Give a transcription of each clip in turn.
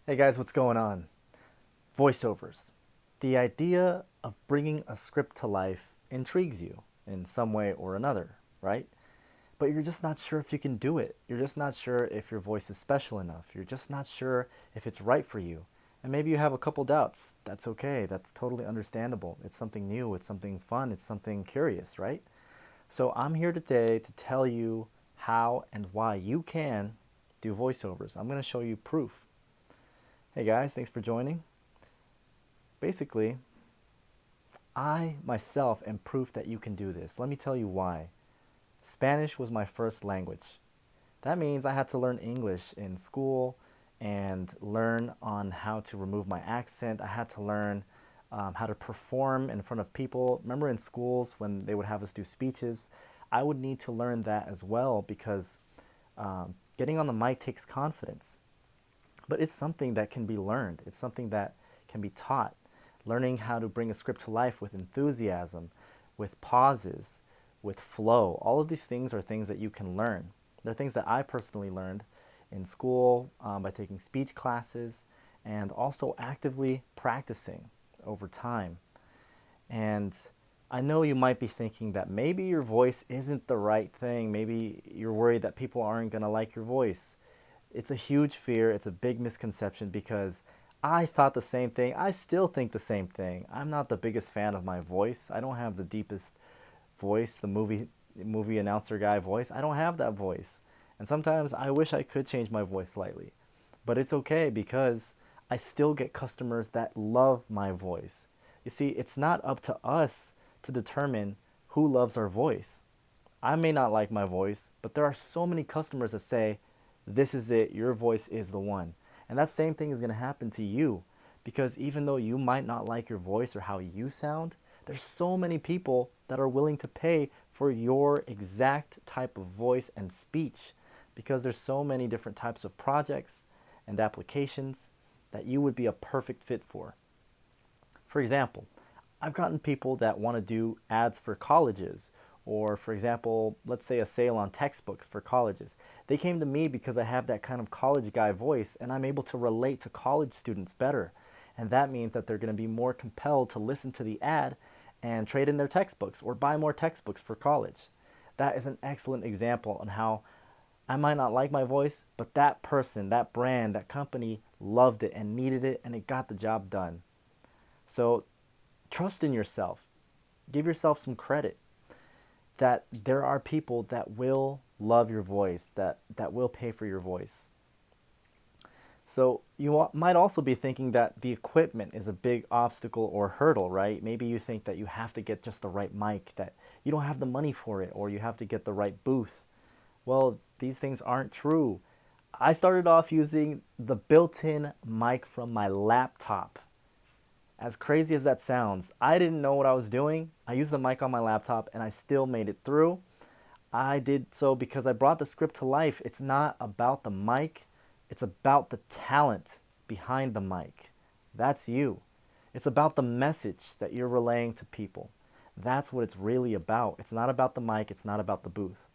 Hey guys, what's going on? Voiceovers. The idea of bringing a script to life intrigues you in some way or another, right? But you're just not sure if you can do it. You're just not sure if your voice is special enough. You're just not sure if it's right for you. And maybe you have a couple doubts. That's okay. That's totally understandable. It's something new, it's something fun, it's something curious, right? So I'm here today to tell you how and why you can do voiceovers. I'm going to show you proof. Hey guys, thanks for joining. Basically, I myself am proof that you can do this. Let me tell you why. Spanish was my first language. That means I had to learn English in school and learn on how to remove my accent. I had to learn how to perform in front of people. Remember in schools when they would have us do speeches? I would need to learn that as well because getting on the mic takes confidence. But it's something that can be learned. It's something that can be taught. Learning how to bring a script to life with enthusiasm, with pauses, with flow. All of these things are things that you can learn. They're things that I personally learned in school by taking speech classes and also actively practicing over time. And I know you might be thinking that maybe your voice isn't the right thing. Maybe you're worried that people aren't going to like your voice. It's a huge fear. It's a big misconception because I thought the same thing. I still think the same thing. I'm not the biggest fan of my voice. I don't have the deepest voice, the movie announcer guy voice. I don't have that voice. And sometimes I wish I could change my voice slightly. But it's okay because I still get customers that love my voice. You see, it's not up to us to determine who loves our voice. I may not like my voice, but there are so many customers that say, this is it, your voice is the one. And that same thing is going to happen to you because even though you might not like your voice or how you sound, there's so many people that are willing to pay for your exact type of voice and speech because there's so many different types of projects and applications that you would be a perfect fit for. For example, I've gotten people that want to do ads for colleges, or for example, let's say a sale on textbooks for colleges. They came to me because I have that kind of college guy voice and I'm able to relate to college students better. And that means that they're going to be more compelled to listen to the ad and trade in their textbooks or buy more textbooks for college. That is an excellent example on how I might not like my voice, but that person, that brand, that company loved it and needed it and it got the job done. So trust in yourself. Give yourself some credit that there are people that will love your voice, that will pay for your voice. So you might also be thinking that the equipment is a big obstacle or hurdle, right? Maybe you think that you have to get just the right mic, that you don't have the money for it, or you have to get the right booth. Well, these things aren't true. I started off using the built-in mic from my laptop. As crazy as that sounds, I didn't know what I was doing. I used the mic on my laptop and I still made it through. I did so because I brought the script to life. It's not about the mic, it's about the talent behind the mic. That's you. It's about the message that you're relaying to people. That's what it's really about. It's not about the mic, it's not about the booth.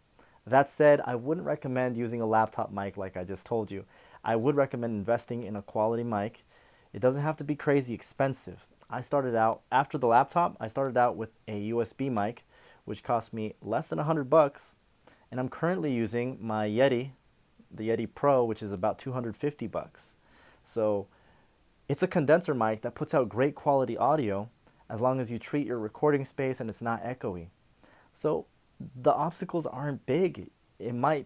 That said, I wouldn't recommend using a laptop mic like I just told you. I would recommend investing in a quality mic. It doesn't have to be crazy expensive. I started out, after the laptop, I started out with a USB mic, which cost me less than $100, and I'm currently using my Yeti, the Yeti Pro, which is about 250 bucks. So it's a condenser mic that puts out great quality audio as long as you treat your recording space and it's not echoey. So the obstacles aren't big. It might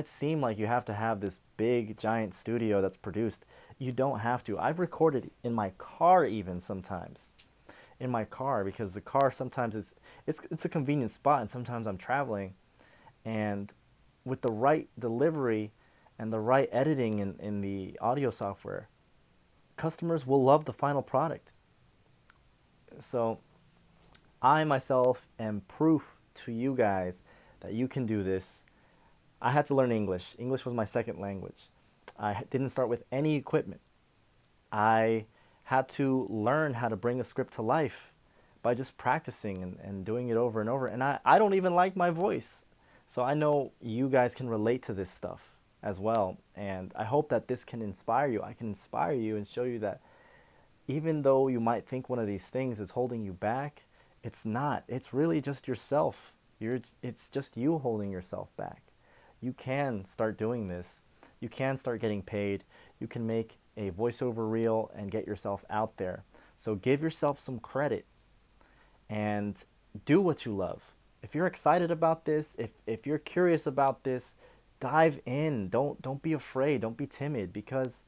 seem like you have to have this big giant studio that's produced. You don't have to. I've recorded in my car even sometimes. In my car because the car sometimes it's a convenient spot and sometimes I'm traveling and with the right delivery and the right editing in the audio software, customers will love the final product. So I myself am proof to you guys that you can do this. I had to learn English. English was my second language. I didn't start with any equipment. I had to learn how to bring a script to life by just practicing and doing it over and over. And I don't even like my voice. So I know you guys can relate to this stuff. as well. And I hope that this can inspire you. I can inspire you and show you that even though you might think one of these things is holding you back, it's not. It's really just yourself. It's just you holding yourself back. You can start doing this. You can start getting paid. You can make a voiceover reel and get yourself out there. So give yourself some credit and do what you love. If you're excited about this, if you're curious about this, dive in. Don't be afraid. Don't be timid, because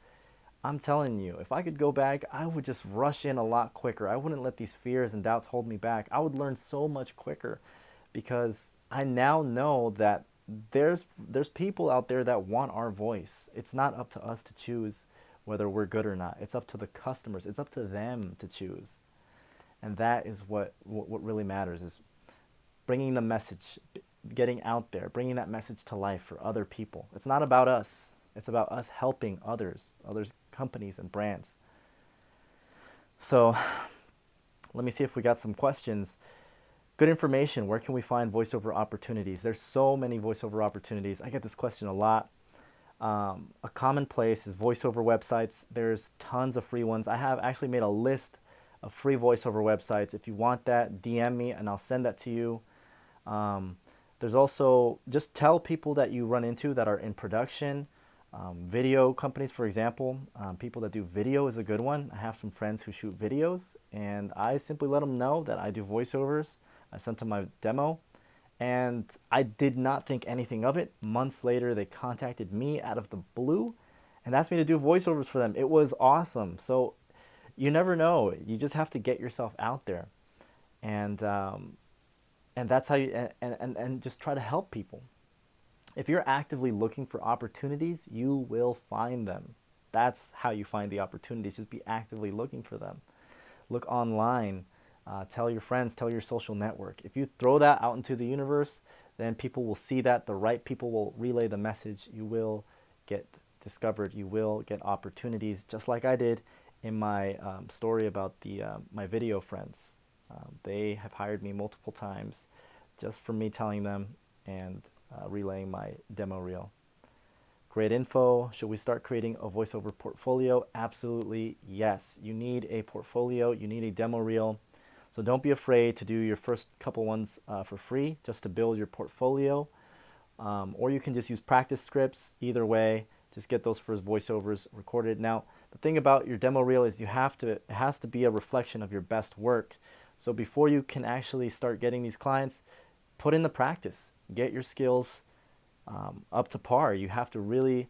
I'm telling you, if I could go back, I would just rush in a lot quicker. I wouldn't let these fears and doubts hold me back. I would learn so much quicker, because I now know that there's people out there that want our voice. It's not up to us to choose whether we're good or not. It's up to the customers. It's up to them to choose. And that is what really matters, is bringing the message, getting out there, bringing that message to life for other people. It's not about us. It's about us helping others, companies and brands. So let me see if we got some questions. Good information. Where can we find voiceover opportunities? There's so many voiceover opportunities. I get this question a lot. A common place is voiceover websites. There's tons of free ones. I have actually made a list of free voiceover websites. If you want that, DM me and I'll send that to you. There's also, just tell people that you run into that are in production. Video companies, for example, people that do video is a good one. I have some friends who shoot videos, and I simply let them know that I do voiceovers. I sent them my demo, and I did not think anything of it. Months later, they contacted me out of the blue and asked me to do voiceovers for them. It was awesome. So you never know. You just have to get yourself out there, and that's how you and just try to help people. If you're actively looking for opportunities, you will find them. That's how you find the opportunities. Just be actively looking for them. Look online. Tell your friends. Tell your social network. If you throw that out into the universe, then people will see that. The right people will relay the message. You will get discovered. You will get opportunities, just like I did in my story about my video friends. They have hired me multiple times just for me telling them and relaying my demo reel. Great info. Should we start creating a voiceover portfolio? Absolutely, yes. You need a portfolio. You need a demo reel. So don't be afraid to do your first couple ones for free, just to build your portfolio. Or you can just use practice scripts. Either way, just get those first voiceovers recorded. Now, the thing about your demo reel is it has to be a reflection of your best work. So before you can actually start getting these clients, put in the practice. Get your skills up to par. You have to really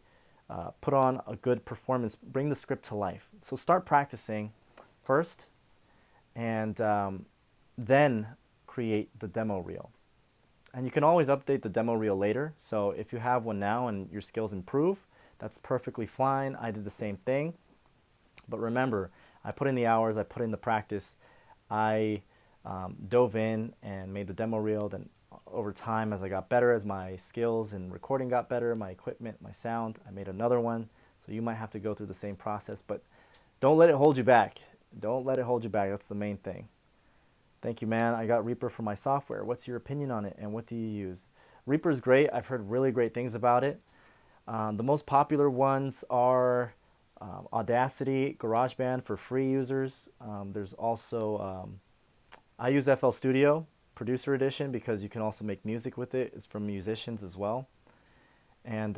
put on a good performance. Bring the script to life. So start practicing first, and then create the demo reel. And you can always update the demo reel later. So if you have one now and your skills improve, that's perfectly fine. I did the same thing. But remember, I put in the hours, I put in the practice, I dove in and made the demo reel. Then over time, as I got better, as my skills in recording got better, my equipment, my sound, I made another one. So you might have to go through the same process, but don't let it hold you back. Don't let it hold you back. That's the main thing. Thank you, man. I got Reaper for my software. What's your opinion on it, and what do you use? Reaper's great. I've heard really great things about it. The most popular ones are Audacity, GarageBand for free users. There's also, I use FL Studio Producer Edition because you can also make music with it. It's from musicians as well. And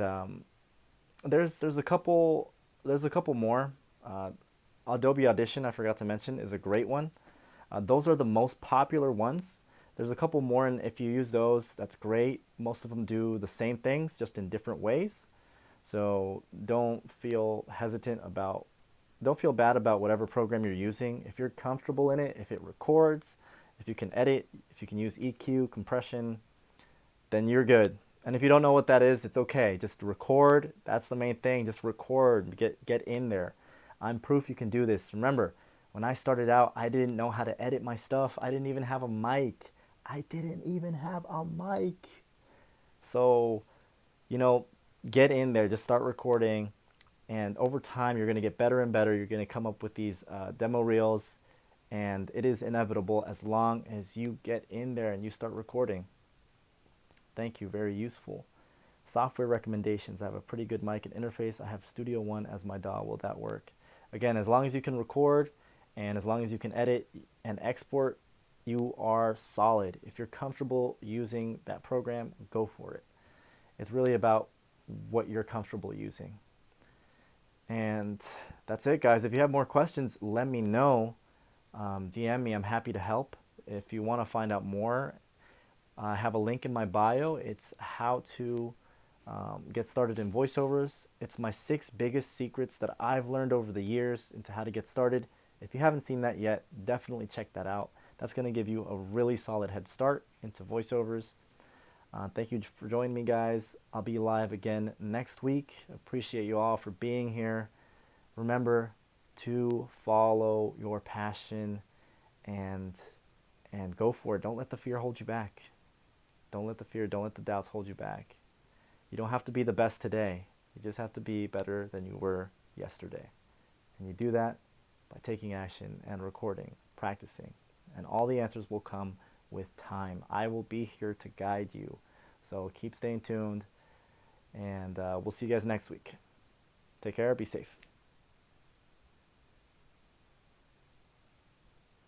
there's a couple more. Adobe Audition, I forgot to mention, is a great one. Those are the most popular ones. There's a couple more, and if you use those, that's great. Most of them do the same things, just in different ways. So don't feel bad about whatever program you're using. If you're comfortable in it, if it records, if you can edit, if you can use EQ, compression, then you're good. And if you don't know what that is, it's okay. Just record. That's the main thing. Just record. Get in there. I'm proof you can do this. Remember, when I started out, I didn't know how to edit my stuff. I didn't even have a mic. So, get in there. Just start recording. And over time, you're going to get better and better. You're going to come up with these demo reels. And it is inevitable as long as you get in there and you start recording. Thank you. Very useful. Software recommendations. I have a pretty good mic and interface. I have Studio One as my DAW. Will that work? Again, as long as you can record and as long as you can edit and export, you are solid. If you're comfortable using that program, go for it. It's really about what you're comfortable using. And that's it, guys. If you have more questions, let me know. DM me. I'm happy to help. If you want to find out more, I have a link in my bio. It's how to get started in voiceovers. It's my 6 biggest secrets that I've learned over the years into how to get started. If you haven't seen that yet, definitely check that out. That's going to give you a really solid head start into voiceovers. Thank you for joining me, guys. I'll be live again next week. Appreciate you all for being here. Remember to follow your passion and go for it. Don't let the fear hold you back. Don't let the fear, don't let the doubts hold you back. You don't have to be the best today. You just have to be better than you were yesterday. And you do that by taking action and recording, practicing. And all the answers will come with time. I will be here to guide you. So keep staying tuned. And we'll see you guys next week. Take care. Be safe.